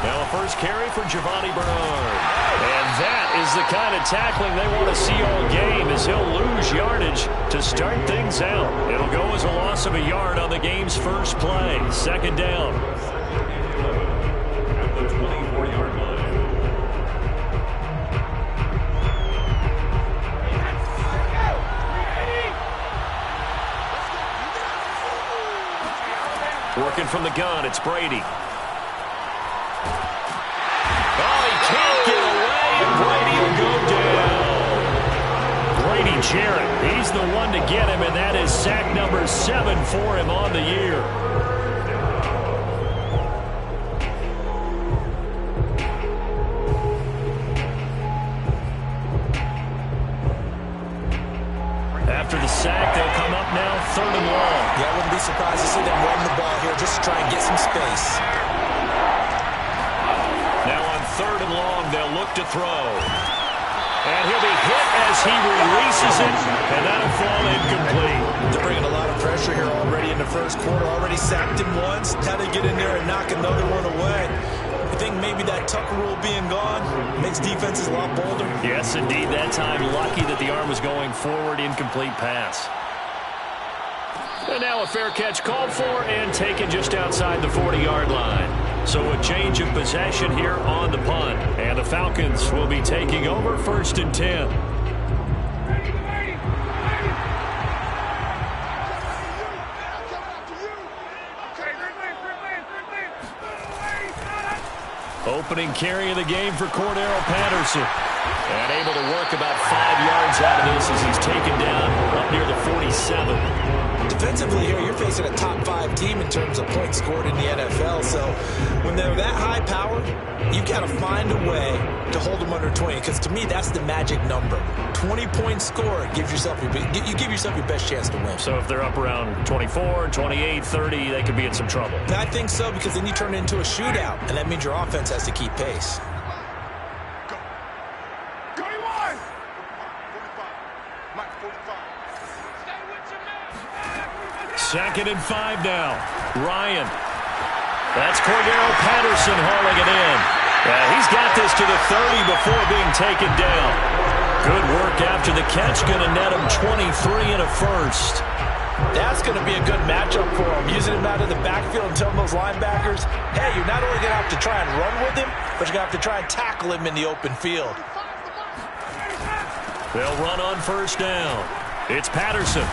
Now a first carry for Giovanni Bernard. And that is the kind of tackling they want to see all game, as he'll lose yardage to start things out. It'll go as a loss of a yard on the game's first play. Second down. At the 24-yard line. Working from the gun, it's Brady. Brady will go down. Brady Jarrett, he's the one to get him, and that is sack number 7 for him on the year. After the sack, they'll come up now, 3rd and long. Yeah, I wouldn't be surprised to see them run the ball here just to try and get some space. Now on 3rd and long, they'll look to throw. And he'll be hit as he releases it, and that'll fall incomplete. They're bringing a lot of pressure here already in the first quarter. Already sacked him once. Had to get in there and knock another one away. I think maybe that Tucker rule being gone makes defenses a lot bolder. Yes, indeed. That time, lucky that the arm was going forward. Incomplete pass. And now a fair catch called for and taken just outside the 40-yard line. So a change of possession here on the punt. And the Falcons will be taking over 1st and 10. Opening carry of the game for Cordero Patterson. And able to work about 5 yards out of this as he's taken down up near the 47. Defensively here, you're facing a top 5 team in terms of points scored in the NFL. So when they're that high powered, you've got to find a way to hold them under 20. Because to me, that's the magic number. 20 points scored gives yourself you give yourself your best chance to win. So if they're up around 24, 28, 30, they could be in some trouble. I think so, because then you turn it into a shootout, and that means your offense has to keep pace. 2nd and 5 now. Ryan. That's Cordero Patterson hauling it in. He's got this to the 30 before being taken down. Good work after the catch. Going to net him 23 and a first. That's going to be a good matchup for him. Using him out of the backfield and telling those linebackers, hey, you're not only going to have to try and run with him, but you're going to have to try and tackle him in the open field. They'll run on 1st down. It's Patterson.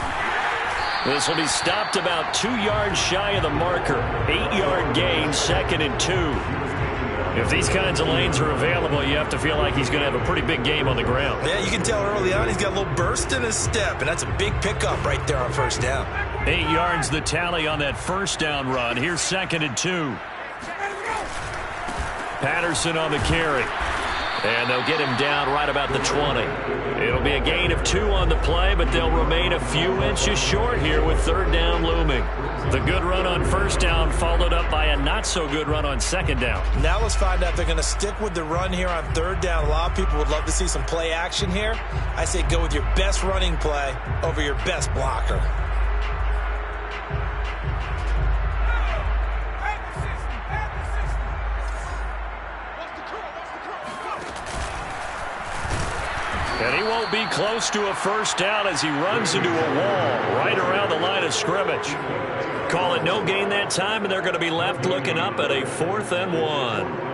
This will be stopped about 2 yards shy of the marker. 8-yard gain, 2nd and 2. If these kinds of lanes are available, you have to feel like he's going to have a pretty big game on the ground. Yeah, you can tell early on he's got a little burst in his step, and that's a big pickup right there on 1st down. 8 yards the tally on that 1st down run. Here's 2nd and 2. Patterson on the carry. And they'll get him down right about the 20. It'll be a gain of 2 on the play, but they'll remain a few inches short here with 3rd down looming. The good run on 1st down followed up by a not-so-good run on 2nd down. Now let's find out if they're going to stick with the run here on 3rd down. A lot of people would love to see some play action here. I say go with your best running play over your best blocker. And he won't be close to a 1st down as he runs into a wall right around the line of scrimmage. Call it no gain that time, and they're going to be left looking up at a 4th and 1.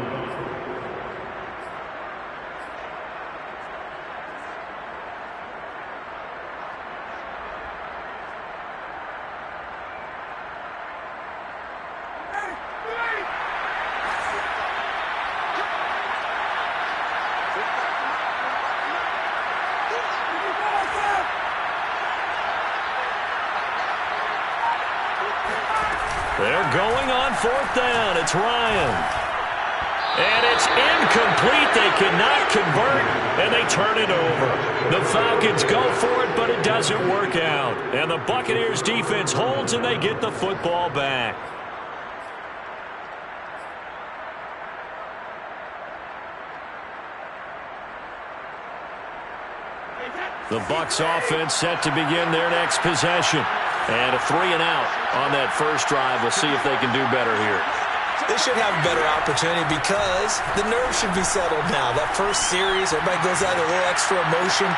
They're going on 4th down. It's Ryan. And it's incomplete. They cannot convert, and they turn it over. The Falcons go for it, but it doesn't work out. And the Buccaneers defense holds, and they get the football back. The Bucs offense set to begin their next possession. And a 3 and out on that first drive. We'll see if they can do better here. They should have a better opportunity because the nerves should be settled now. That first series, everybody goes out with a little extra emotion.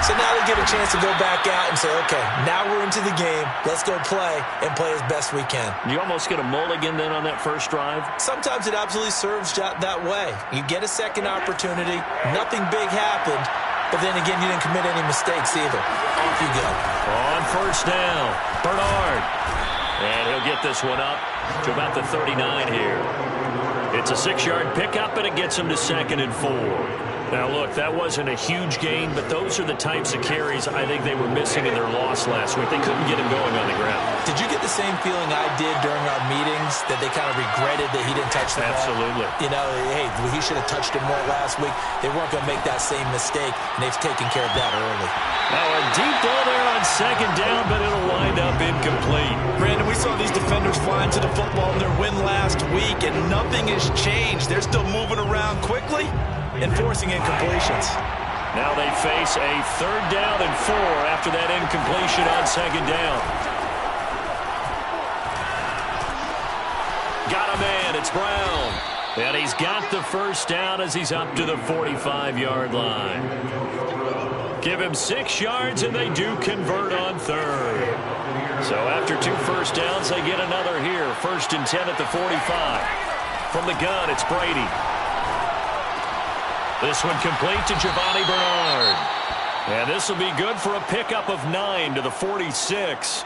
So now they get a chance to go back out and say, okay, now we're into the game. Let's go play and play as best we can. You almost get a mulligan then on that first drive? Sometimes it absolutely serves that way. You get a second opportunity. Nothing big happened. But then again, you didn't commit any mistakes either. Off you go. On first down, Bernard. And he'll get this one up to about the 39 here. It's a 6-yard pickup, and it gets him to 2nd and 4. Now, look, that wasn't a huge gain, but those are the types of carries I think they were missing in their loss last week. They couldn't get him going on the ground. Did you get the same feeling I did during our meetings, that they kind of regretted that he didn't touch the ball? Absolutely. You know, hey, he should have touched it more last week. They weren't going to make that same mistake, and they've taken care of that early. Now, a deep ball there on 2nd down, but it'll wind up incomplete. Brandon, we saw these defenders flying to the football in their win last week, and nothing has changed. They're still moving around quickly and forcing incompletions. Now they face a 3rd down and 4 after that incompletion on 2nd down. Got a man, it's Brown. And he's got the first down as he's up to the 45-yard line. Give him 6 yards, and they do convert on 3rd. So after 2 first downs, they get another here. 1st and 10 at the 45. From the gun, it's Brady. This one complete to Giovanni Bernard. And this will be good for a pickup of 9 to the 46.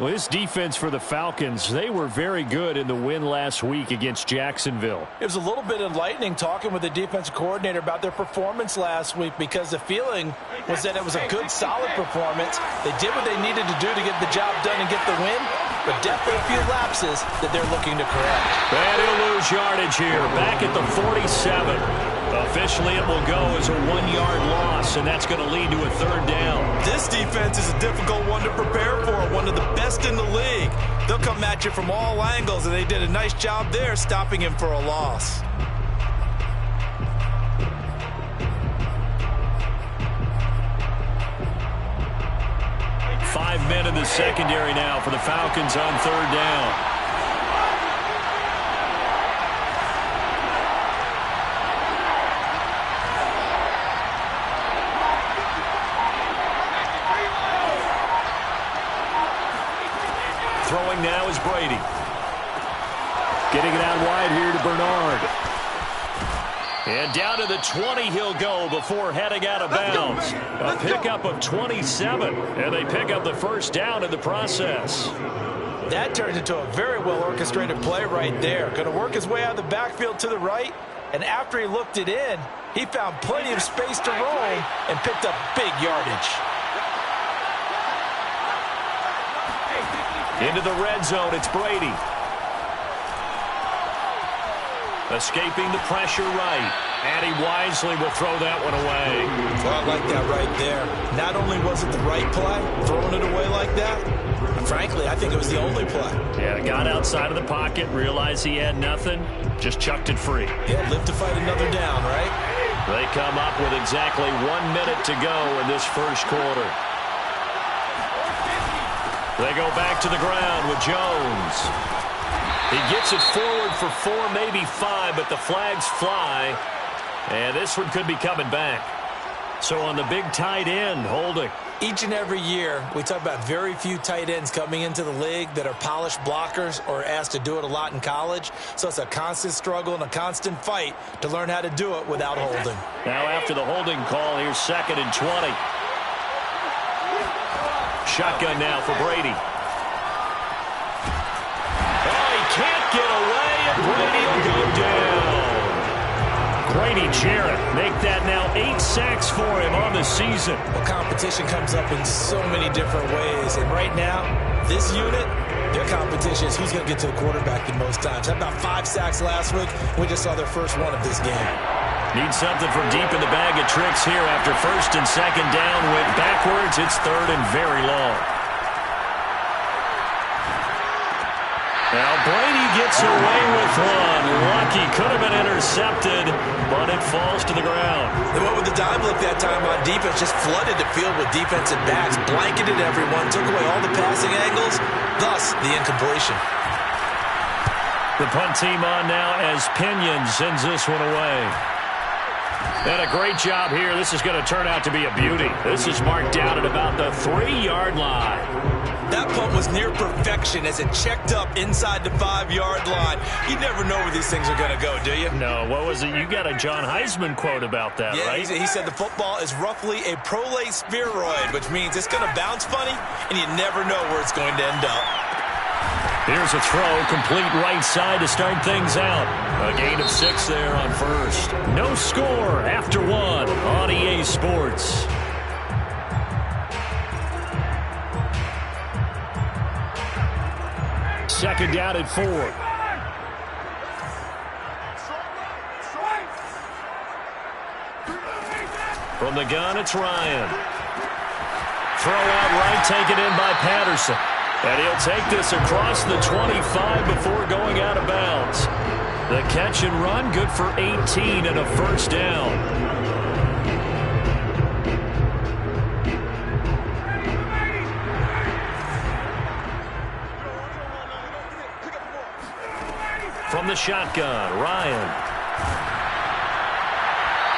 Well, this defense for the Falcons, they were very good in the win last week against Jacksonville. It was a little bit enlightening talking with the defensive coordinator about their performance last week, because the feeling was that it was a good, solid performance. They did what they needed to do to get the job done and get the win, but definitely a few lapses that they're looking to correct. And he'll lose yardage here, back at the 47. Officially, it will go as a 1-yard loss, and that's going to lead to a 3rd down. This defense is a difficult one to prepare for, one of the best in the league. They'll come at you from all angles, and they did a nice job there stopping him for a loss. Five men in the secondary now for the Falcons on 3rd down. Throwing now is Brady. Getting it out wide here to Bernard. And down to the 20 he'll go before heading out of bounds. A pickup of 27. And they pick up the first down in the process. That turned into a very well-orchestrated play right there. Going to work his way out of the backfield to the right. And after he looked it in, he found plenty of space to roam and picked up big yardage. Into the red zone, it's Brady. Escaping the pressure right. And he wisely will throw that one away. Well, I like that right there. Not only was it the right play, throwing it away like that, frankly, I think it was the only play. Yeah, got outside of the pocket, realized he had nothing, just chucked it free. Yeah, live to fight another down, right? They come up with exactly 1 minute to go in this first quarter. They go back to the ground with Jones. He gets it forward for 4, maybe 5, but the flags fly. And this one could be coming back. So on the big tight end, holding. Each and every year, we talk about very few tight ends coming into the league that are polished blockers or asked to do it a lot in college. So it's a constant struggle and a constant fight to learn how to do it without holding. Now after the holding call, here's 2nd and 20. Shotgun now for Brady. Oh, he can't get away, and Brady will go down. Grady Jarrett make that now 8 sacks for him on the season. Well, competition comes up in so many different ways, and right now, this unit, their competition is who's going to get to the quarterback the most times. Had about 5 sacks last week. We just saw their first one of this game. Need something from deep in the bag of tricks here after 1st and 2nd down. Went backwards. It's 3rd and very long. Now Brady gets away with one. Lucky, could have been intercepted, but it falls to the ground. They went with the dime look that time on defense, just flooded the field with defensive backs, blanketed everyone, took away all the passing angles, thus the incompletion. The punt team on now as Pinion sends this one away. And a great job here. This is going to turn out to be a beauty. This is marked down at about the 3-yard line. That punt was near perfection as it checked up inside the 5-yard line. You never know where these things are going to go, do you? No, what was it? You got a John Heisman quote about that, right? He said the football is roughly a prolate spheroid, which means it's going to bounce funny, and you never know where it's going to end up. Here's a throw, complete right side to start things out. A gain of 6 there on first. No score after 1 on EA Sports. Second down at 4. From the gun, it's Ryan. Throw out right, taken in by Patterson. And he'll take this across the 25 before going out of bounds. The catch and run, good for 18 and a first down. From the shotgun, Ryan.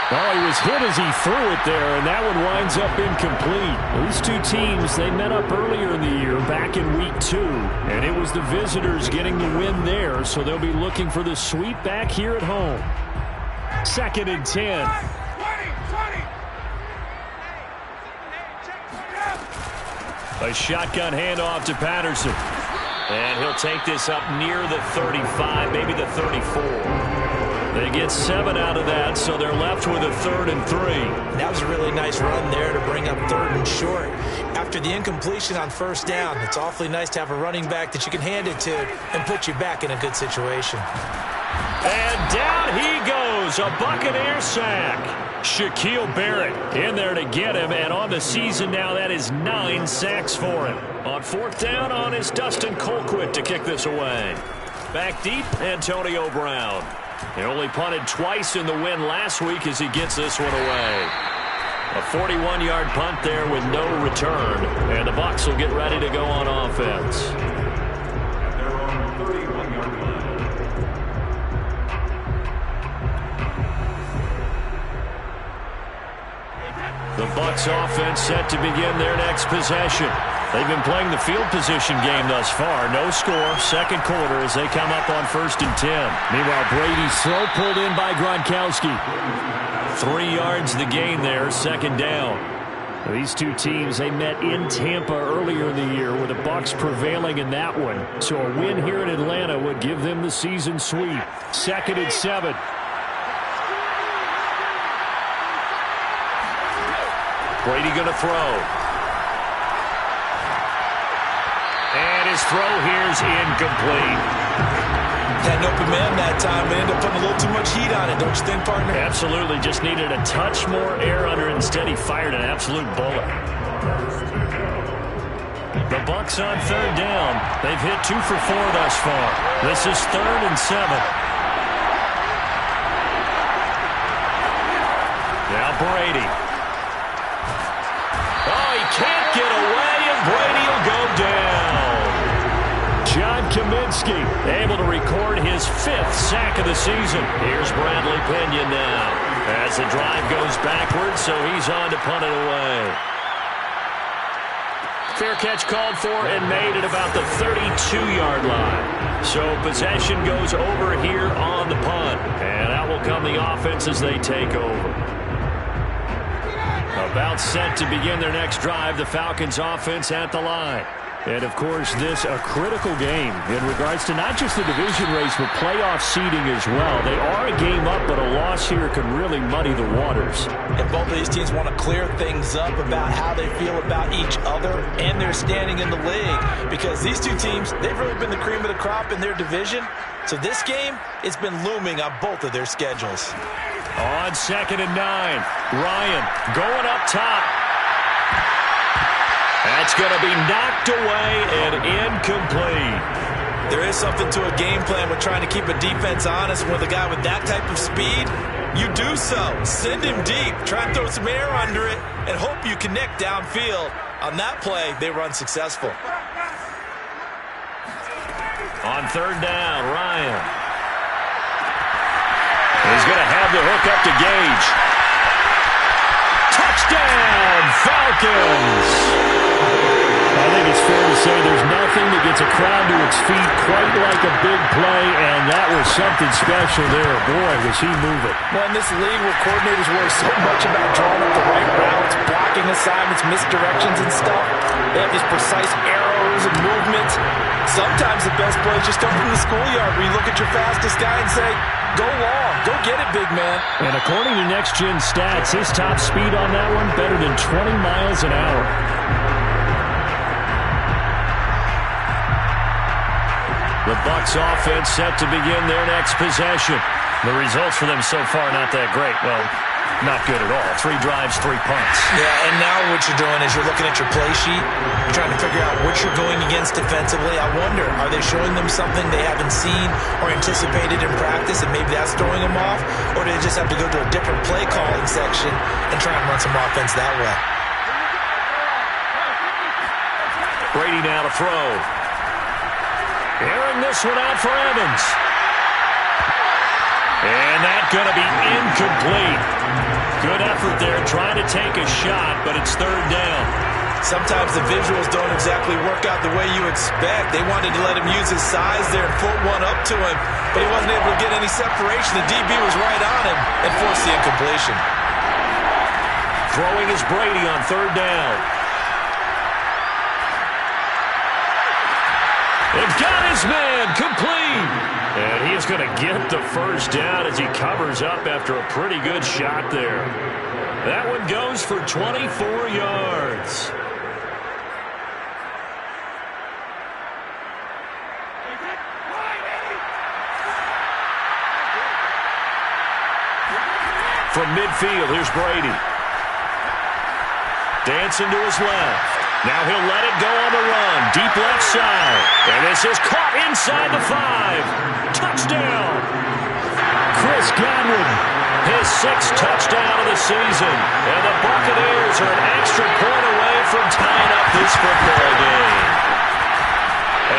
Oh, he was hit as he threw it there, and that one winds up incomplete. These two teams, they met up earlier in the year, back in week 2, and it was the visitors getting the win there, so they'll be looking for the sweep back here at home. 2nd and 10. A shotgun handoff to Patterson. And he'll take this up near the 35, maybe the 34. They get 7 out of that, so they're left with a 3rd and 3. That was a really nice run there to bring up 3rd and short. After the incompletion on first down, it's awfully nice to have a running back that you can hand it to and put you back in a good situation. And down he goes, a Buccaneer sack. Shaquille Barrett in there to get him, and on the season now, that is 9 sacks for him. On 4th down, on is Dustin Colquitt to kick this away. Back deep, Antonio Brown. He only punted twice in the win last week as he gets this one away. A 41-yard punt there with no return, and the Bucs will get ready to go on offense. The Bucs offense set to begin their next possession. They've been playing the field position game thus far. No score, second quarter as they come up on 1st and 10. Meanwhile, Brady's throw pulled in by Gronkowski. 3 yards the gain there, 2nd down. These two teams, they met in Tampa earlier in the year with the Bucs prevailing in that one. So a win here in Atlanta would give them the season sweep. 2nd and 7. Brady going to throw. And his throw here's incomplete. Had an open man that time, but ended up putting a little too much heat on it, don't you think, partner? Absolutely. Just needed a touch more air under it. Instead, he fired an absolute bullet. The Bucs on 3rd down. They've hit 2 for 4 thus far. This is 3rd and 7. Now Brady. Oh, he can't get away, and Brady will go down. John Kaminsky able to record his 5th sack of the season. Here's Bradley Pinion now as the drive goes backwards, so he's on to punt it away. Fair catch called for and made at about the 32-yard line. So possession goes over here on the punt, and out will come the offense as they take over. About set to begin their next drive, the Falcons offense at the line. And, of course, this a critical game in regards to not just the division race, but playoff seeding as well. They are a game up, but a loss here can really muddy the waters. And both of these teams want to clear things up about how they feel about each other and their standing in the league. Because these two teams, they've really been the cream of the crop in their division. So this game, it's been looming on both of their schedules. On 2nd and 9, Ryan going up top. That's going to be knocked away and incomplete. There is something to a game plan with trying to keep a defense honest. With a guy with that type of speed, you do so. Send him deep. Try and throw some air under it and hope you connect downfield. On that play, they run successful. On third down, Ryan. He's going to have the hook up to Gage. Touchdown, Falcons! I think it's fair to say there's nothing that gets a crowd to its feet quite like a big play, and that was something special there. Boy, was he moving. Well, in this league where coordinators worry so much about drawing up the right routes, blocking assignments, misdirections and stuff, they have these precise arrows and movements. Sometimes the best play is just up in the schoolyard where you look at your fastest guy and say, go long, go get it, big man. And according to Next Gen Stats, his top speed on that one better than 20 miles an hour. The Bucs offense set to begin their next possession. The results for them so far not that great. Well, not good at all. 3 drives, 3 punts. Yeah, and now what you're doing is you're looking at your play sheet. You're trying to figure out what you're going against defensively. I wonder, are they showing them something they haven't seen or anticipated in practice, and maybe that's throwing them off? Or do they just have to go to a different play calling section and try and run some offense that way? Brady now to throw. Airing this one out for Evans. And that's going to be incomplete. Good effort there, trying to take a shot, but it's third down. Sometimes the visuals don't exactly work out the way you expect. They wanted to let him use his size there and foot one up to him, but he wasn't able to get any separation. The DB was right on him and forced the incompletion. Throwing is Brady on third down. They've got his man complete. And he's going to get the first down as he covers up after a pretty good shot there. That one goes for 24 yards. From midfield, here's Brady. Dancing to his left. Now he'll let it go on the run. Deep left side. And this is caught inside the 5. Touchdown. Chris Godwin. His 6th touchdown of the season. And the Buccaneers are an extra point away from tying up this football game.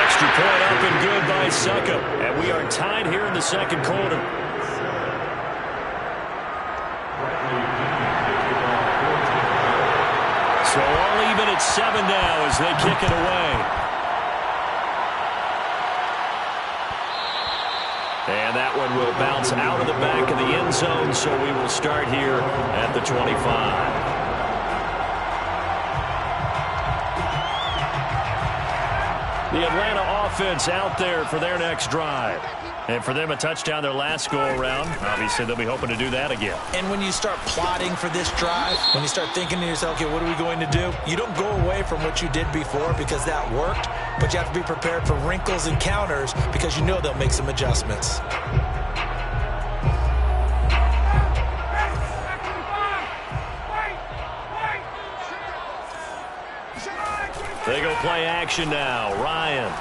Extra point up and good by Suckup. And we are tied here in the second quarter. So all even at 7 now as they kick it away. And that one will bounce out of the back of the end zone, so we will start here at the 25. The Atlanta offense out there for their next drive. And for them, a touchdown their last go-around. Obviously, they'll be hoping to do that again. And when you start plotting for this drive, when you start thinking to yourself, okay, what are we going to do? You don't go away from what you did before because that worked, but you have to be prepared for wrinkles and counters because you know they'll make some adjustments. They go play action now. Ryan.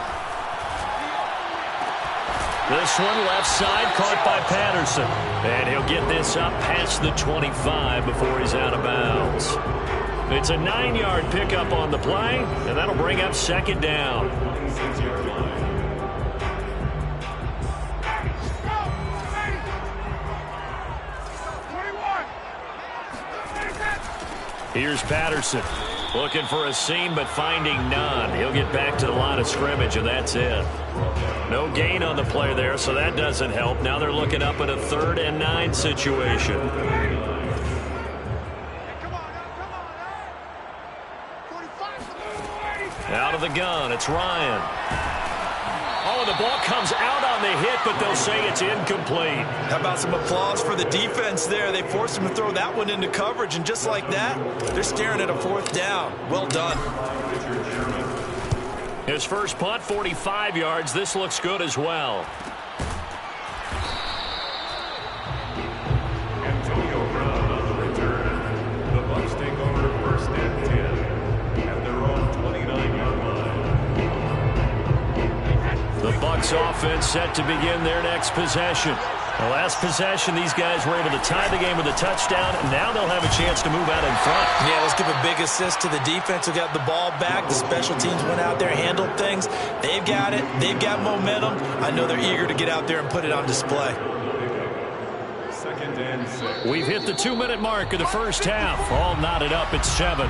This one left side caught by Patterson. And he'll get this up past the 25 before he's out of bounds. It's a 9-yard pickup on the play, and that'll bring up second down. Here's Patterson. Looking for a seam, but finding none. He'll get back to the line of scrimmage, and that's it. No gain on the play there, so that doesn't help. Now they're looking up at a 3rd and 9 situation. Out of the gun, it's Ryan. Oh, the ball comes out on the hit, but they'll say it's incomplete. How about some applause for the defense there? They forced him to throw that one into coverage, and just like that, they're staring at a 4th down. Well done. His first punt, 45 yards. This looks good as well. Antonio Brown on the return. The Bucs take over 1st and 10 at their own 29-yard line. The Bucs offense set to begin their next possession. The last possession, these guys were able to tie the game with a touchdown, and now they'll have a chance to move out in front. Yeah, let's give a big assist to the defense who got the ball back. The special teams went out there, handled things. They've got it. They've got momentum. I know they're eager to get out there and put it on display. 2nd and 6. We've hit the 2-minute mark of the first half. All knotted up at 7.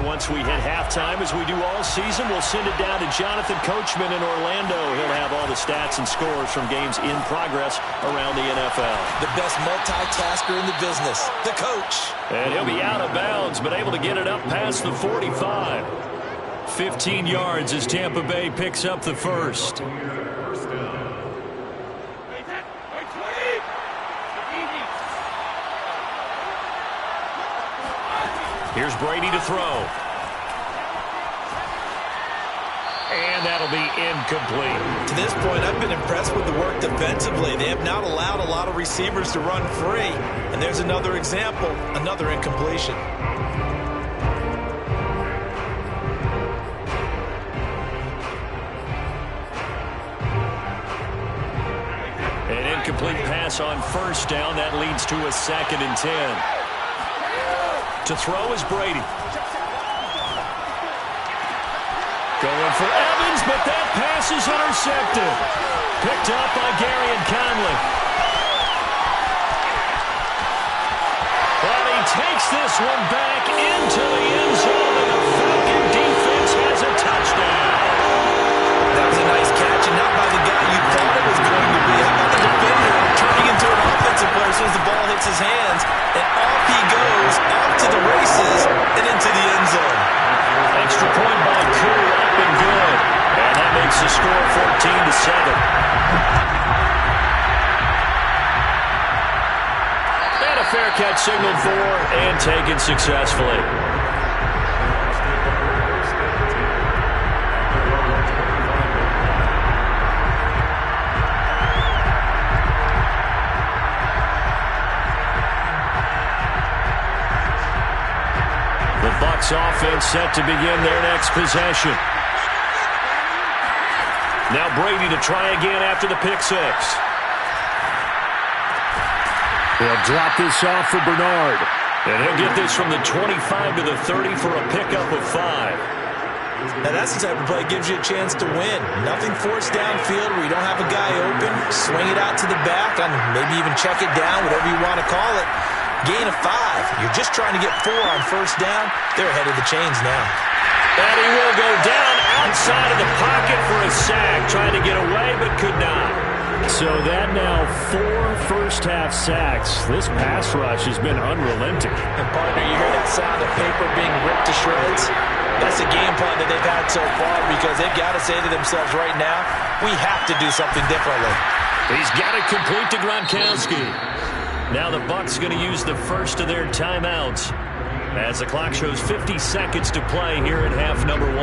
Once we hit halftime, as we do all season, we'll send it down to Jonathan Coachman in Orlando. He'll have all the stats and scores from games in progress around the NFL. The best multitasker in the business, the coach. And he'll be out of bounds, but able to get it up past the 45. 15 yards as Tampa Bay picks up the first. First down. Here's Brady to throw. And that'll be incomplete. To this point, I've been impressed with the work defensively. They have not allowed a lot of receivers to run free. And there's another example, another incompletion. An incomplete pass on first down. That leads to a 2nd and 10. To throw is Brady. Going for Evans, but that pass is intercepted. Picked up by Gary and Conley. And he takes this one back into the end zone, and the Falcon defense has a touchdown. That was a nice catch, and not by the guy you thought it was going to be. How about the defender turning into an offensive player as soon as the ball hits his hands, and off he goes, off to the races, and into the end zone. Extra point by Koo, up and good. And that makes the score 14-7. And a fair catch signaled for and taken successfully. Bucs offense set to begin their next possession. Now Brady to try again after the pick six. They'll drop this off for Bernard. And he'll get this from the 25 to the 30 for a pickup of 5. Now that's the type of play that gives you a chance to win. Nothing forced downfield where you don't have a guy open. Swing it out to the back and maybe even check it down, whatever you want to call it. Gain of 5. You're just trying to get 4 on first down. They're ahead of the chains now. And he will go down outside of the pocket for a sack. Trying to get away, but could not. So that now 4 first-half sacks. This pass rush has been unrelenting. And partner, you hear that sound of paper being ripped to shreds? That's the game plan that they've had so far because they've got to say to themselves right now, we have to do something differently. He's got it complete to Gronkowski. Now the Bucs going to use the first of their timeouts as the clock shows 50 seconds to play here in half number 1.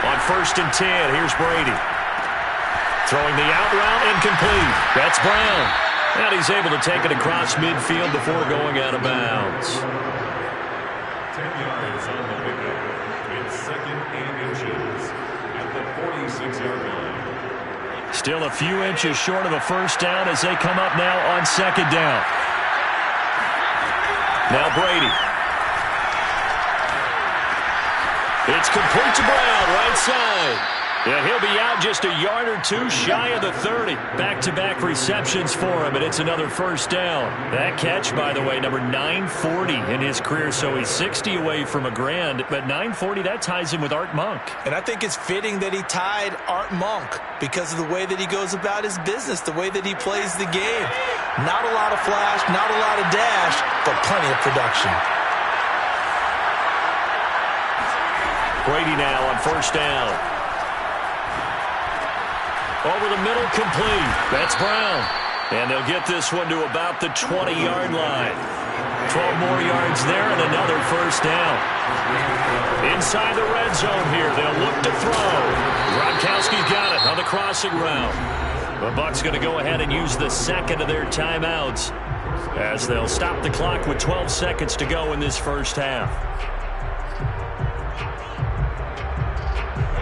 On 1st and 10, here's Brady. Throwing the out route, incomplete. That's Brown. And he's able to take it across midfield before going out of bounds. 10 yards on the pickup. It's 2nd and inches at the 46-yard line. Still a few inches short of a first down as they come up now on 2nd down. Now Brady. It's complete to Brown, right side. And he'll be out just a yard or 2 shy of the 30. Back-to-back receptions for him, and it's another first down. That catch, by the way, number 940 in his career, so he's 60 away from a grand. But 940, that ties him with Art Monk. And I think it's fitting that he tied Art Monk because of the way that he goes about his business, the way that he plays the game. Not a lot of flash, not a lot of dash, but plenty of production. Brady now on first down. Over the middle, complete. That's Brown. And they'll get this one to about the 20-yard line. 12 more yards there and another first down. Inside the red zone here. They'll look to throw. Gronkowski's got it on the crossing route. The Bucs going to go ahead and use the second of their timeouts as they'll stop the clock with 12 seconds to go in this first half.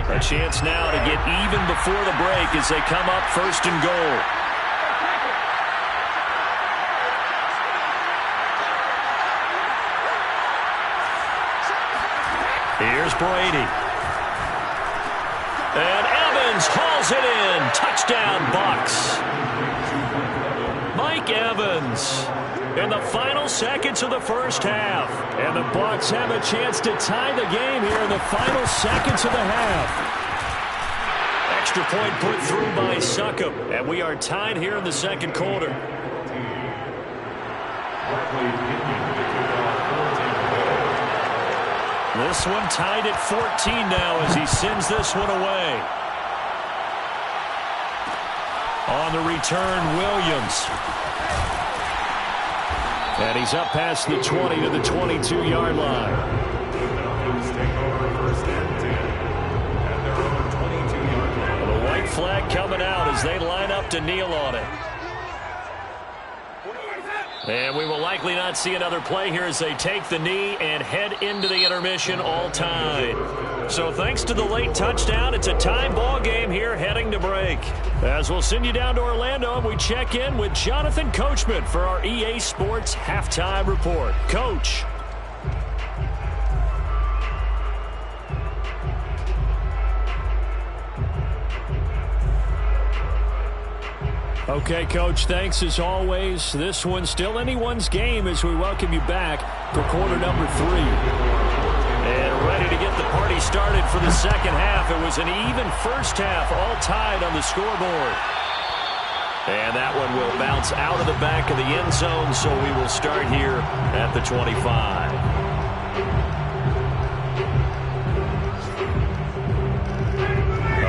A chance now to get even before the break as they come up first and goal. Here's Brady. And Evans hauls it in. Touchdown, Bucs. Mike Evans in the final seconds of the first half. And the Bucs have a chance to tie the game here in the final seconds of the half. Extra point put through by Succop. And we are tied here in the second quarter. This one tied at 14 now as he sends this one away. On the return, Williams. And he's up past the 20 to the 22-yard line. The white flag coming out as they line up to kneel on it. And we will likely not see another play here as they take the knee and head into the intermission all tied. So thanks to the late touchdown, it's a tie ball game here heading to break. As we'll send you down to Orlando, and we check in with Jonathan Coachman for our EA Sports Halftime Report. Coach. Okay, Coach, thanks as always. This one's still anyone's game as we welcome you back for quarter number 3. And ready to get the party started for the second half. It was an even first half, all tied on the scoreboard. And that one will bounce out of the back of the end zone, so we will start here at the 25.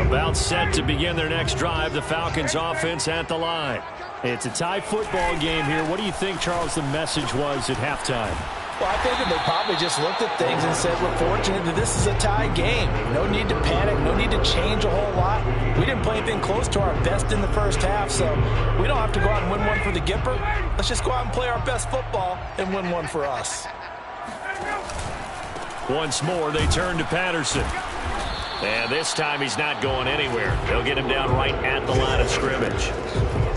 About set to begin their next drive, the Falcons offense at the line. It's a tie football game here. What do you think, Charles, the message was at halftime? Well, I think they probably just looked at things and said, we're fortunate that this is a tie game. No need to panic. No need to change a whole lot. We didn't play anything close to our best in the first half, so we don't have to go out and win one for the Gipper. Let's just go out and play our best football and win one for us. Once more, they turn to Patterson. And this time he's not going anywhere. They'll get him down right at the line of scrimmage.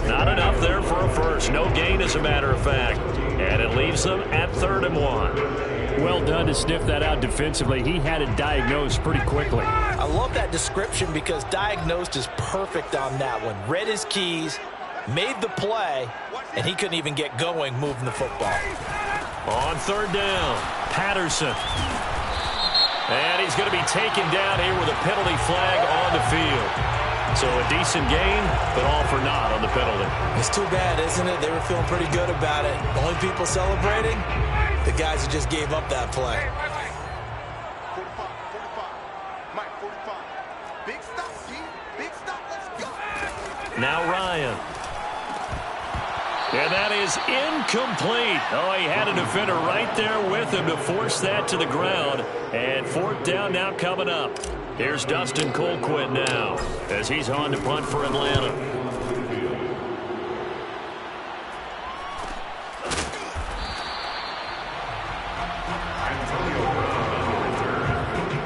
Not enough there for a first. No gain, as a matter of fact. And it leaves them at 3rd and 1. Well done to sniff that out defensively. He had it diagnosed pretty quickly. I love that description because diagnosed is perfect on that one. Read his keys, made the play, and he couldn't even get going moving the football. On 3rd down, Patterson. And he's going to be taken down here with a penalty flag on the field. So a decent gain, but all for naught on the penalty. It's too bad, isn't it? They were feeling pretty good about it. The only people celebrating, the guys who just gave up that play. 45. Mike, 45. Big stop, G. Big stop. Let's go. Now Ryan. And that is incomplete. Oh, he had a defender right there with him to force that to the ground. And 4th down now coming up. Here's Dustin Colquitt now as he's on to punt for Atlanta.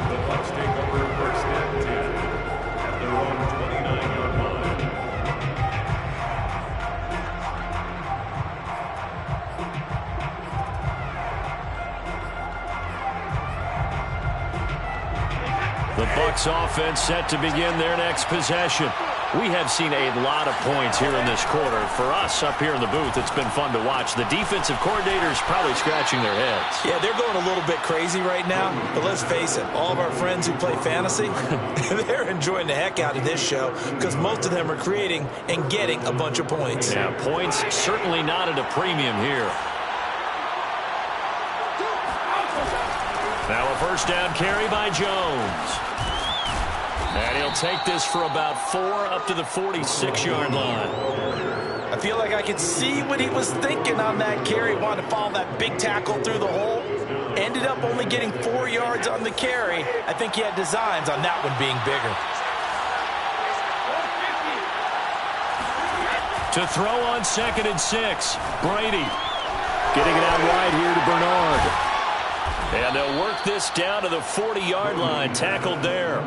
The Bucs take over first and 10 at their own 29-yard line. The Bucs offense set to begin their next possession. We have seen a lot of points here in this quarter. For us up here in the booth, it's been fun to watch. The defensive coordinators probably scratching their heads. Yeah, they're going a little bit crazy right now. But let's face it, all of our friends who play fantasy, they're enjoying the heck out of this show because most of them are creating and getting a bunch of points. Yeah, points certainly not at a premium here. Now a first down carry by Jones. And he'll take this for about 4 up to the 46-yard line. I feel like I could see what he was thinking on that carry. Wanted to follow that big tackle through the hole. Ended up only getting 4 yards on the carry. I think he had designs on that one being bigger. To throw on 2nd and 6. Brady getting it out wide here to Bernard. And they'll work this down to the 40-yard line. Tackled there.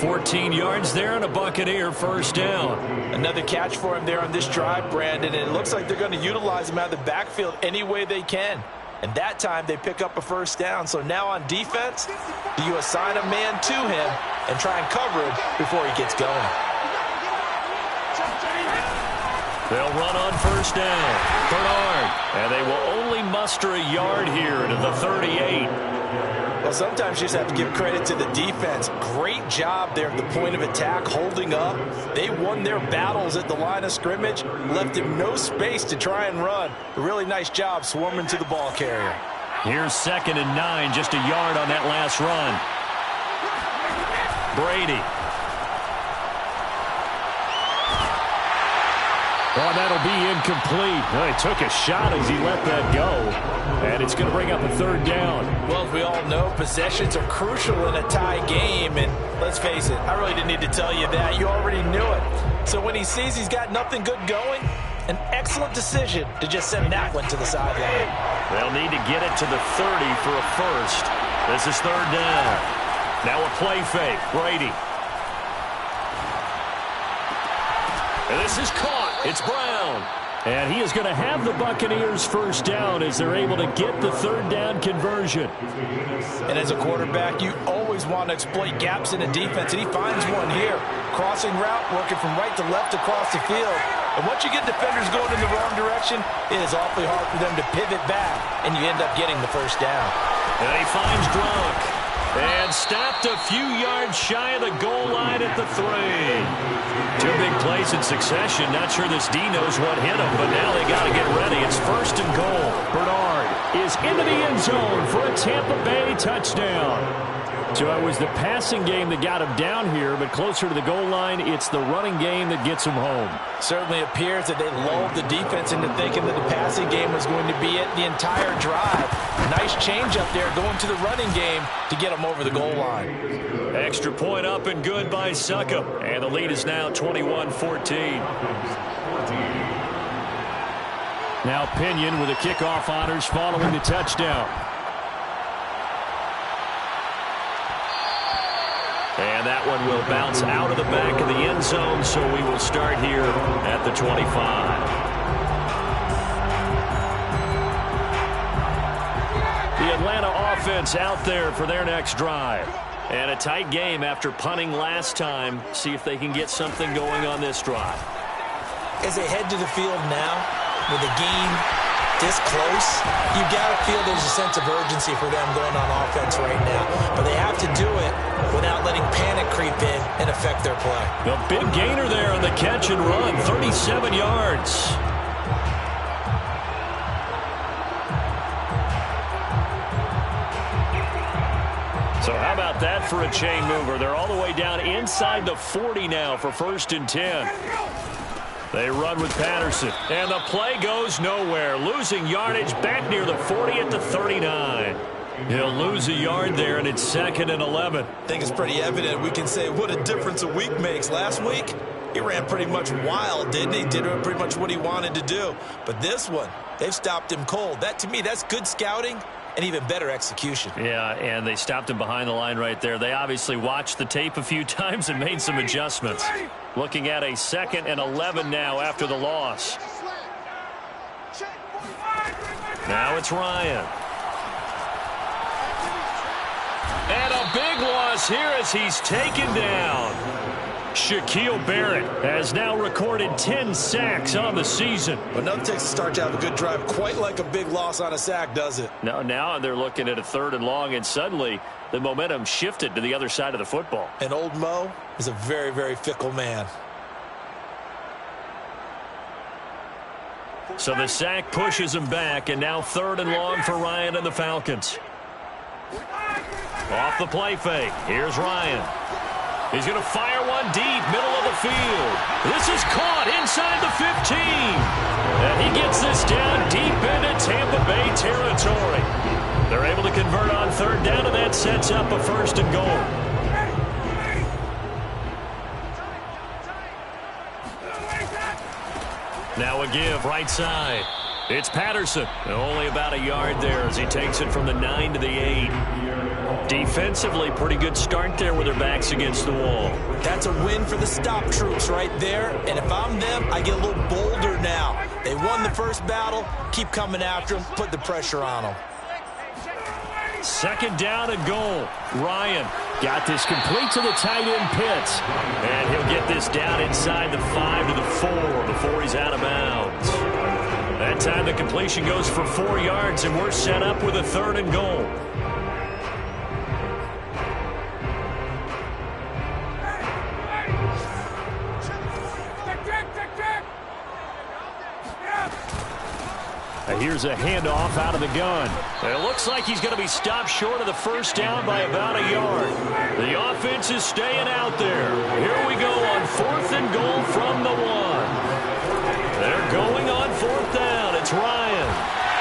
14 yards there and a Buccaneer first down. Another catch for him there on this drive, Brandon. And it looks like they're going to utilize him out of the backfield any way they can. And that time they pick up a first down. So now on defense, do you assign a man to him and try and cover him before he gets going? They'll run on first down. Bernard. And they will only muster a yard here to the 38. Well, sometimes you just have to give credit to the defense. Great job there at the point of attack, holding up. They won their battles at the line of scrimmage, left him no space to try and run. A really nice job swarming to the ball carrier. Here's 2nd and 9, just a yard on that last run. Brady. Oh, that'll be incomplete. Well, he took a shot as he let that go. And it's going to bring up a 3rd down. Well, as we all know, possessions are crucial in a tie game. And let's face it, I really didn't need to tell you that. You already knew it. So when he sees he's got nothing good going, an excellent decision to just send that one to the sideline. They'll need to get it to the 30 for a first. This is 3rd down. Now a play fake. Brady. And this is caught. It's Brown. And he is going to have the Buccaneers first down as they're able to get the 3rd down conversion. And as a quarterback, you always want to exploit gaps in the defense, and he finds one here. Crossing route, working from right to left across the field. And once you get defenders going in the wrong direction, it is awfully hard for them to pivot back, and you end up getting the first down. And he finds Gronk. And stopped a few yards shy of the goal line at the 3. 2 big plays in succession. Not sure this D knows what hit him, but now they got to get ready. It's 1st and goal. Bernard is into the end zone for a Tampa Bay touchdown. So it was the passing game that got him down here, but closer to the goal line, it's the running game that gets him home. Certainly appears that they lulled the defense into thinking that the passing game was going to be it the entire drive. Nice change up there going to the running game to get him over the goal line. Extra point up and good by Succop. And the lead is now 21-14. Now Pinion with the kickoff honors following the touchdown. And that one will bounce out of the back of the end zone, so we will start here at the 25. The Atlanta offense out there for their next drive. And a tight game after punting last time. See if they can get something going on this drive. As they head to the field now, with the game this close, you got to feel there's a sense of urgency for them going on offense right now. But they have to do it without letting panic creep in and affect their play. The big gainer there on the catch and run, 37 yards. So how about that for a chain mover? They're all the way down inside the 40 now for 1st and 10. They run with Patterson, and the play goes nowhere. Losing yardage back near the 40 at the 39. He'll lose a yard there, and it's 2nd and 11. I think it's pretty evident. We can say what a difference a week makes. Last week, he ran pretty much wild, didn't he? Did pretty much what he wanted to do. But this one, they've stopped him cold. That, to me, that's good scouting and even better execution. Yeah, and they stopped him behind the line right there. They obviously watched the tape a few times and made some adjustments. Looking at a 2nd and 11 now after the loss. Now it's Ryan. And a big loss here as he's taken down. Shaquille Barrett has now recorded 10 sacks on the season. But nothing takes a start to have a good drive quite like a big loss on a sack, does it? No, now they're looking at a 3rd and long, and suddenly the momentum shifted to the other side of the football. And old Mo is a very, very fickle man. So the sack pushes him back, and now 3rd and long for Ryan and the Falcons. Off the play fake. Here's Ryan. He's going to fire one deep, middle of the field. This is caught inside the 15. And he gets this down deep into Tampa Bay territory. They're able to convert on third down, and that sets up a first and goal. Now a give right side. It's Patterson. Only about a yard there as he takes it from the 9 to the 8. Defensively, pretty good start there with their backs against the wall. That's a win for the stop troops right there. And if I'm them, I get a little bolder now. They won the first battle. Keep coming after them. Put the pressure on them. Second down and goal. Ryan got this complete to the tight end Pitts. And he'll get this down inside the 5 to the 4 before he's out of bounds. That time the completion goes for 4 yards, and we're set up with a third and goal. Here's a handoff out of the gun. It looks like he's going to be stopped short of the first down by about a yard. The offense is staying out there. Here we go on 4th and goal from the 1. They're going on 4th down. It's Ryan.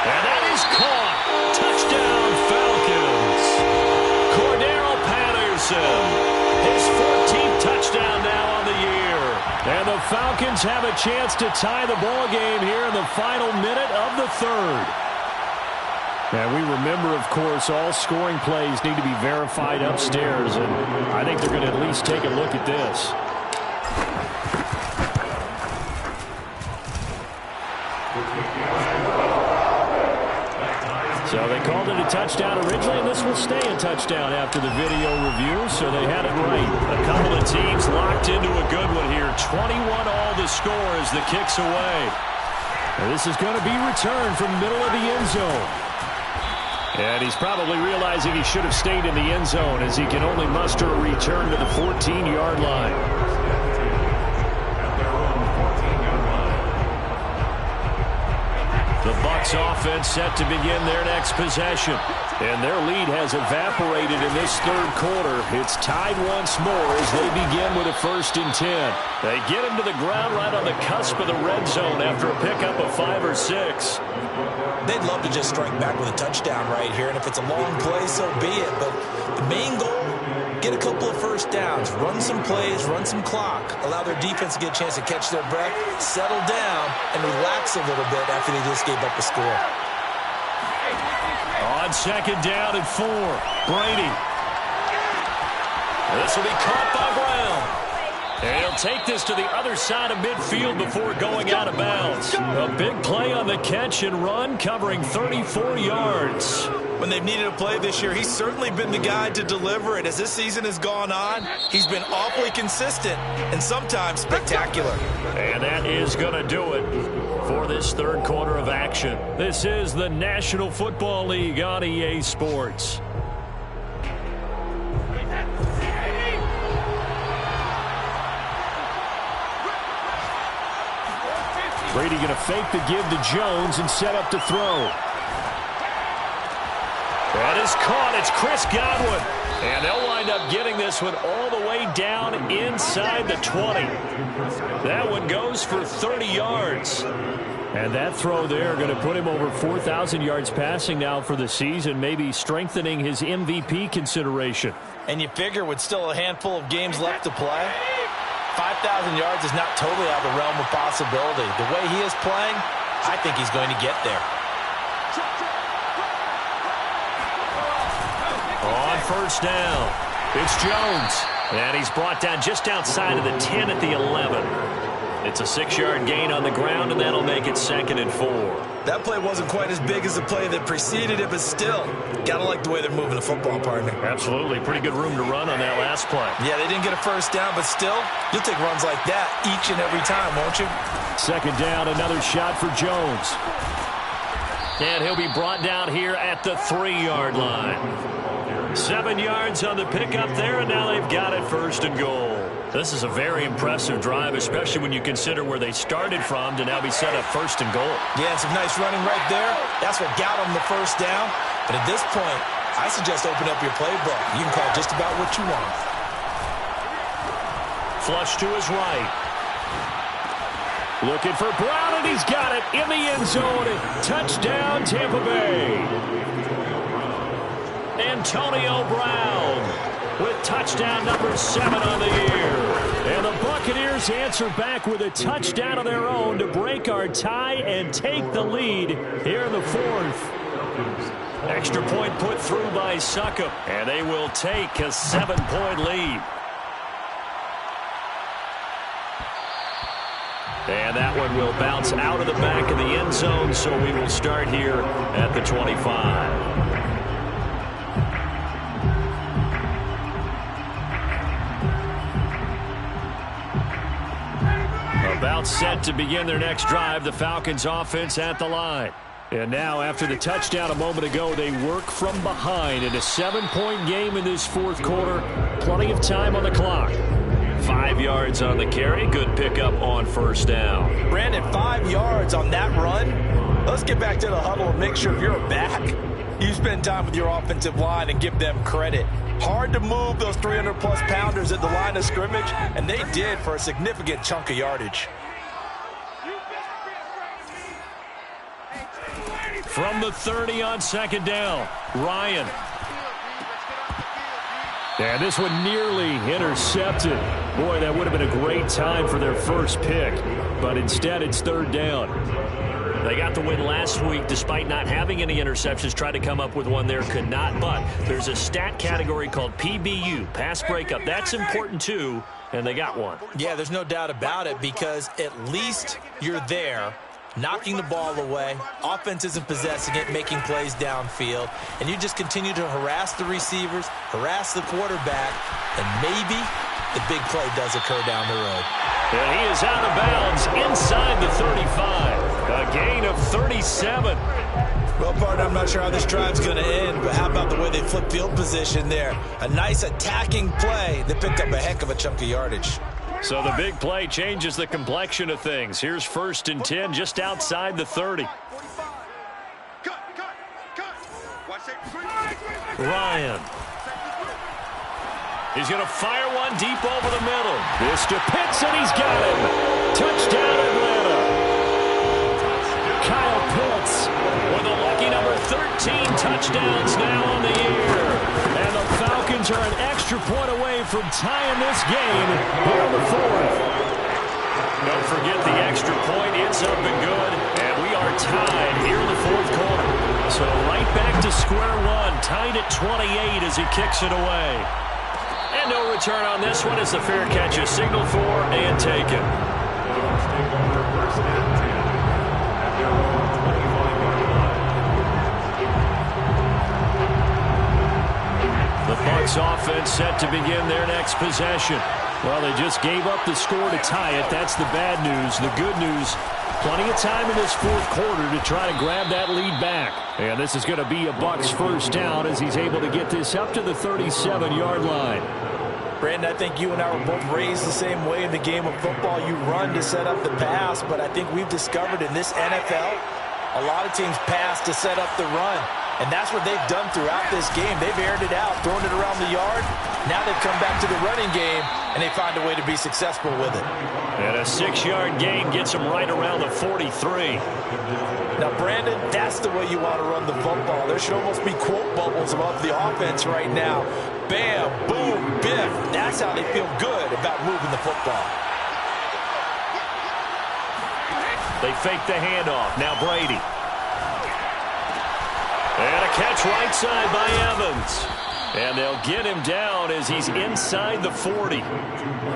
And that is caught. Touchdown, Falcons. Cordero Patterson. His 14th touchdown now on the year. And the Falcons have a chance to tie the ball game here in the final minute of the third. And we remember, of course, all scoring plays need to be verified upstairs. And I think they're going to at least take a look at this. So they called it a touchdown originally, and this will stay a touchdown after the video review, so they had it right. A couple of teams locked into a good one here. 21 all the score as the kick's away. And this is going to be returned from the middle of the end zone. And he's probably realizing he should have stayed in the end zone as he can only muster a return to the 14-yard line. The Bucs offense set to begin their next possession. And their lead has evaporated in this third quarter. It's tied once more as they begin with a 1st and 10. They get him to the ground right on the cusp of the red zone after a pickup of 5 or 6. They'd love to just strike back with a touchdown right here. And if it's a long play, so be it. But the main goal, get a couple of first downs, run some plays, run some clock, allow their defense to get a chance to catch their breath, settle down, and relax a little bit after they just gave up a score. On 2nd down and 4, Brady. This will be caught by Brown. And he'll take this to the other side of midfield before going out of bounds. A big play on the catch and run, covering 34 yards. When they've needed a play this year, he's certainly been the guy to deliver it. As this season has gone on, he's been awfully consistent and sometimes spectacular. And that is going to do it for this third quarter of action. This is the National Football League on EA Sports. Brady going to fake the give to Jones and set up to throw. That is caught. It's Chris Godwin. And they'll wind up getting this one all the way down inside the 20. That one goes for 30 yards. And that throw there going to put him over 4,000 yards passing now for the season, maybe strengthening his MVP consideration. And you figure with still a handful of games left to play, 5,000 yards is not totally out of the realm of possibility. The way he is playing, I think he's going to get there. On 1st down, it's Jones. And he's brought down just outside of the 10 at the 11. It's a 6-yard gain on the ground, and that'll make it 2nd and 4. That play wasn't quite as big as the play that preceded it, but still, got to like the way they're moving the football, partner. Absolutely. Pretty good room to run on that last play. Yeah, they didn't get a first down, but still, you'll take runs like that each and every time, won't you? 2nd down, another shot for Jones. And he'll be brought down here at the 3-yard line. 7 yards on the pickup there, and now they've got it 1st and goal. This is a very impressive drive, especially when you consider where they started from to now be set up 1st and goal. Yeah, and some nice running right there. That's what got them the first down. But at this point, I suggest open up your playbook. You can call just about what you want. Flush to his right. Looking for Brown, and he's got it in the end zone. Touchdown, Tampa Bay. Antonio Brown with touchdown number 7 on the year. And the Buccaneers answer back with a touchdown of their own to break our tie and take the lead here in the 4th. Extra point put through by Succop, and they will take a 7-point lead. And that one will bounce out of the back of the end zone, so we will start here at the 25. About set to begin their next drive, the Falcons offense at the line. And now, after the touchdown a moment ago, they work from behind in a 7-point game in this 4th quarter. Plenty of time on the clock. 5 yards on the carry. Good pickup on first down. Brandon, 5 yards on that run. Let's get back to the huddle and make sure if you're a back, you spend time with your offensive line and give them credit. Hard to move those 300-plus pounders at the line of scrimmage, and they did for a significant chunk of yardage. From the 30 on second down, Ryan. And this one nearly intercepted. Boy, that would have been a great time for their first pick. But instead, it's 3rd down. They got the win last week despite not having any interceptions. Tried to come up with one there, could not. But there's a stat category called PBU, pass breakup. That's important too, and they got one. Yeah, there's no doubt about it, because at least you're there, knocking the ball away. Offense isn't possessing it, making plays downfield. And you just continue to harass the receivers, harass the quarterback, and maybe the big play does occur down the road. And he is out of bounds inside the 35. A gain of 37. Well, partner, I'm not sure how this drive's going to end, but how about the way they flip field position there? A nice attacking play that picked up a heck of a chunk of yardage. So the big play changes the complexion of things. Here's 1st and 10 just outside the 30. Ryan. He's going to fire one deep over the middle. This to Pitts, and he's got him. Touchdown, Atlanta. Kyle Pitts with a lucky number 13 touchdowns now on the year. And the Falcons are an extra point away from tying this game here in the 4th. Don't forget the extra point. It's up and good. And we are tied here in the 4th quarter. So right back to square one. Tied at 28 as he kicks it away. And no return on this one as the fair catch is signaled for and taken. The Bucs offense set to begin their next possession. Well, they just gave up the score to tie it. That's the bad news. The good news, plenty of time in this 4th quarter to try to grab that lead back. And this is going to be a Bucs first down as he's able to get this up to the 37-yard line. Brandon, I think you and I were both raised the same way in the game of football. You run to set up the pass, but I think we've discovered in this NFL, a lot of teams pass to set up the run. And that's what they've done throughout this game. They've aired it out, thrown it around the yard. Now they've come back to the running game, and they find a way to be successful with it. And a 6-yard gain gets them right around the 43. Now, Brandon, that's the way you want to run the football. There should almost be quote bubbles above the offense right now. Bam, boom, biff. That's how they feel good about moving the football. They fake the handoff. Now Brady. And a catch right side by Evans. And they'll get him down as he's inside the 40.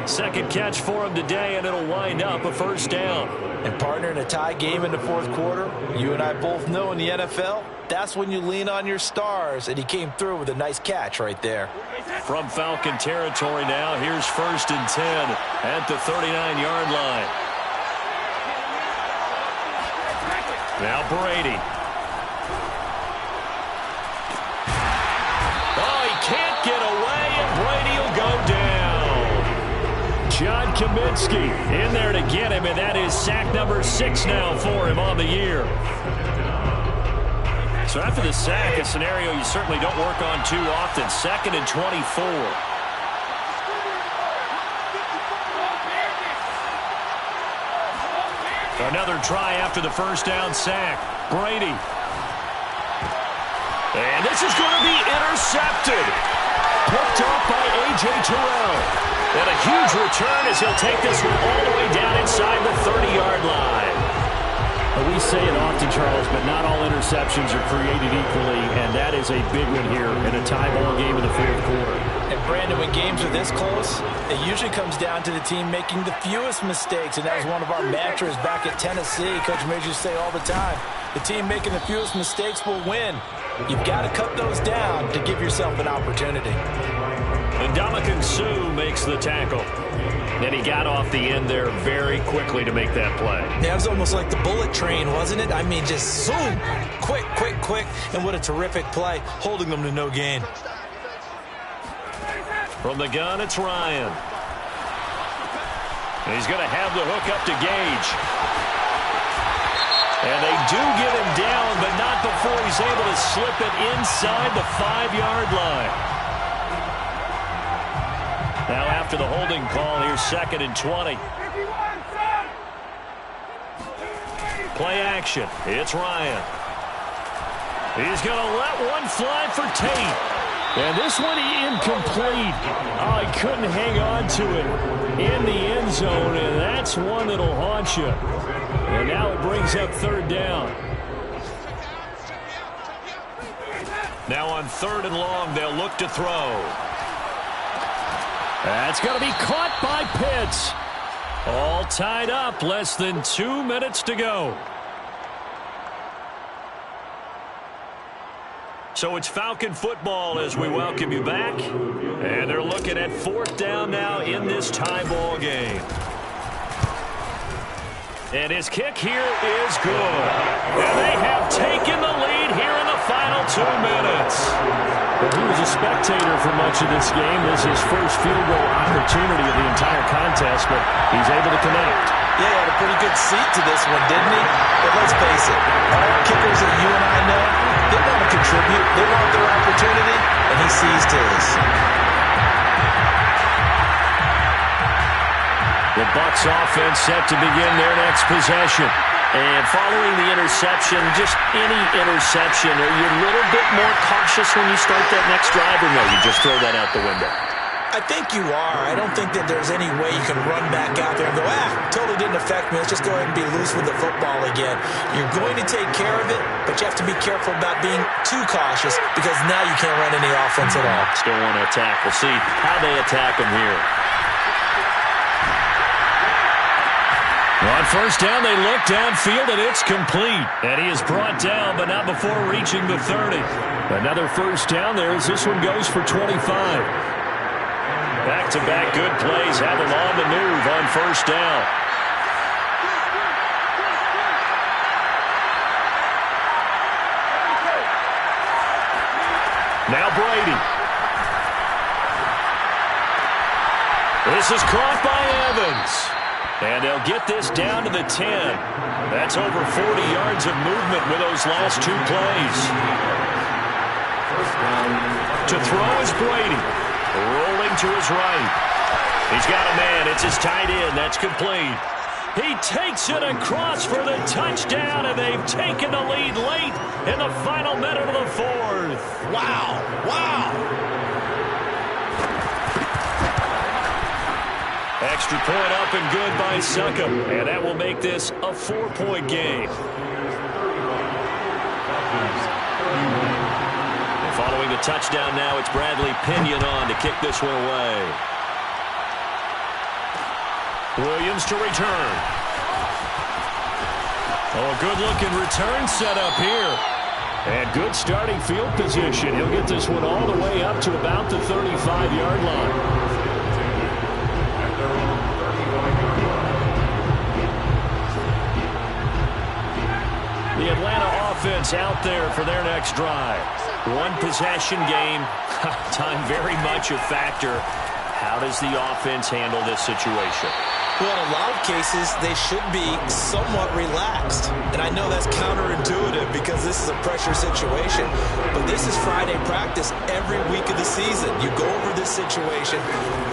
Second catch for him today, and it'll wind up a first down. And partner, in a tie game in the 4th quarter, you and I both know in the NFL, that's when you lean on your stars, and he came through with a nice catch right there. From Falcon territory now, here's 1st and 10 at the 39-yard line. Now Brady. Can't get away, and Brady will go down. John Kaminsky in there to get him, and that is sack number 6 now for him on the year. So after the sack, a scenario you certainly don't work on too often. 2nd and 24. Another try after the first down sack. Brady. And this is going to be intercepted. Picked off by A.J. Terrell. And a huge return as he'll take this one all the way down inside the 30-yard line. We say it often, Charles, but not all interceptions are created equally, and that is a big one here in a tie ball game in the fourth quarter. And Brandon, when games are this close, it usually comes down to the team making the fewest mistakes, and that was one of our mantras back at Tennessee. Coach Major used to say all the time, the team making the fewest mistakes will win. You've got to cut those down to give yourself an opportunity. And Ndamukong Suh makes the tackle. And he got off the end there very quickly to make that play. Yeah, it was almost like the bullet train, wasn't it? I mean, just zoom, quick, quick, quick. And what a terrific play, holding them to no gain. From the gun, it's Ryan. And he's going to have the hook up to Gage. And they do get him down, but not before he's able to slip it inside the 5-yard line. Now after the holding call, here's 2nd and 20. Play action. It's Ryan. He's going to let one fly for Tate. And this one incomplete. Oh, he couldn't hang on to it in the end zone, and that's one that'll haunt you. And now it brings up 3rd down. Now on 3rd and long, they'll look to throw. That's going to be caught by Pitts. All tied up, less than 2 minutes to go. So it's Falcon football as we welcome you back. And they're looking at 4th down now in this tie ball game. And his kick here is good. And they have taken the lead here in the final 2 minutes. Well, he was a spectator for much of this game. This is his first field goal opportunity of the entire contest, but he's able to connect. Yeah, he had a pretty good seat to this one, didn't he? But let's face it, all kickers that you and I know, they want to contribute. They want their opportunity, and he seized his. The Bucs offense set to begin their next possession. And following the interception, just any interception, are you a little bit more cautious when you start that next drive, or no, you just throw that out the window? I think you are. I don't think that there's any way you can run back out there and go, totally didn't affect me. Let's just go ahead and be loose with the football again. You're going to take care of it, but you have to be careful about being too cautious because now you can't run any offense at all. Still want to attack. We'll see how they attack them here. On 1st down, they look downfield, and it's complete. And he is brought down, but not before reaching the 30. Another 1st down there as this one goes for 25. Back-to-back good plays have him on the move on 1st down. Now Brady. This is caught by Evans. And they'll get this down to the 10. That's over 40 yards of movement with those last 2 plays. To throw is Brady. Rolling to his right. He's got a man. It's his tight end. That's complete. He takes it across for the touchdown, and they've taken the lead late in the final minute of the 4th. Wow. Wow. Extra point up and good by Succop. And that will make this a 4-point game. And following the touchdown now, it's Bradley Pinion on to kick this one away. Williams to return. Oh, a good-looking return set up here. And good starting field position. He'll get this one all the way up to about the 35-yard line. The Atlanta offense out there for their next drive. One possession game. Time very much a factor. How does the offense handle this situation? Well, in a lot of cases, they should be somewhat relaxed. And I know that's counterintuitive because this is a pressure situation. But this is Friday practice every week of the season. You go over this situation,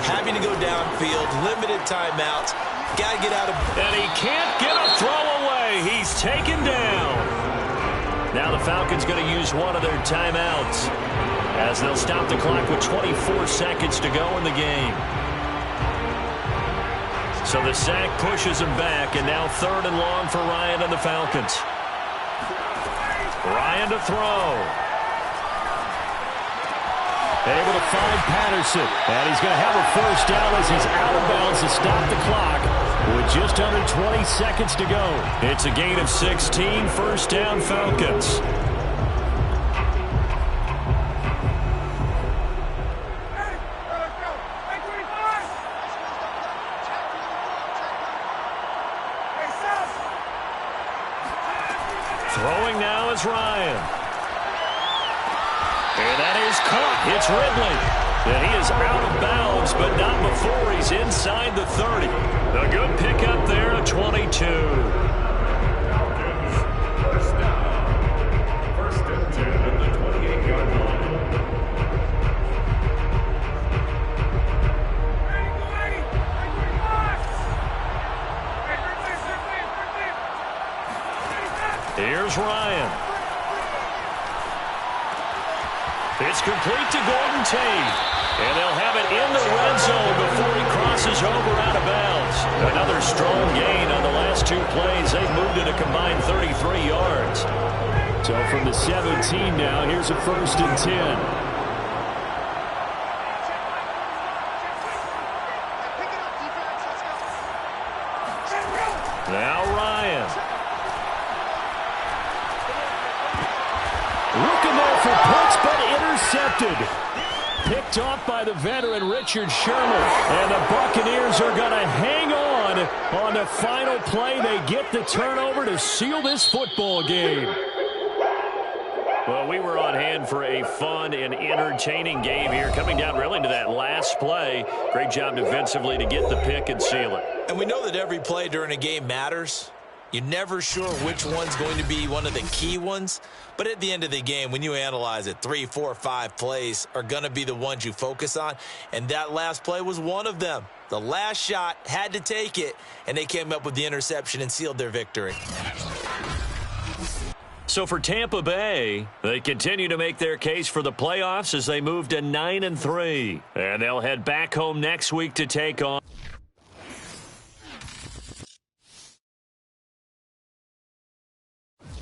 having to go downfield, limited timeouts, got to get out of... And he can't get a throw away. He's taken down. Now the Falcons going to use one of their timeouts as they'll stop the clock with 24 seconds to go in the game. So the sack pushes him back, and now 3rd and long for Ryan and the Falcons. Ryan to throw. Able to find Patterson. And he's going to have a first down as he's out of bounds to stop the clock with just under 20 seconds to go. It's a gain of 16, first down Falcons. Throwing now is Ryan. And that is caught. It's Ridley. And he is out of bounds, but not before he's inside the 30. A good pickup there at 22. First down. First and 10 at the 28-yard line. Here's Ryan. It's complete to Golden Tate. And they'll have it in the red zone before he crosses over out of bounds. Another strong gain on the last 2 plays. They've moved it a combined 33 yards. So from the 17 now, here's a 1st and 10. Now Ryan. Looking there for Pitts, but intercepted. Picked off by the veteran Richard Sherman. And the Buccaneers are going to hang on the final play. They get the turnover to seal this football game. Well, we were on hand for a fun and entertaining game here, coming down really to that last play. Great job defensively to get the pick and seal it. And we know that every play during a game matters. You're never sure which one's going to be one of the key ones. But at the end of the game, when you analyze it, 3, 4, 5 plays are going to be the ones you focus on. And that last play was one of them. The last shot had to take it, and they came up with the interception and sealed their victory. So for Tampa Bay, they continue to make their case for the playoffs as they move to 9-3. And they'll head back home next week to take on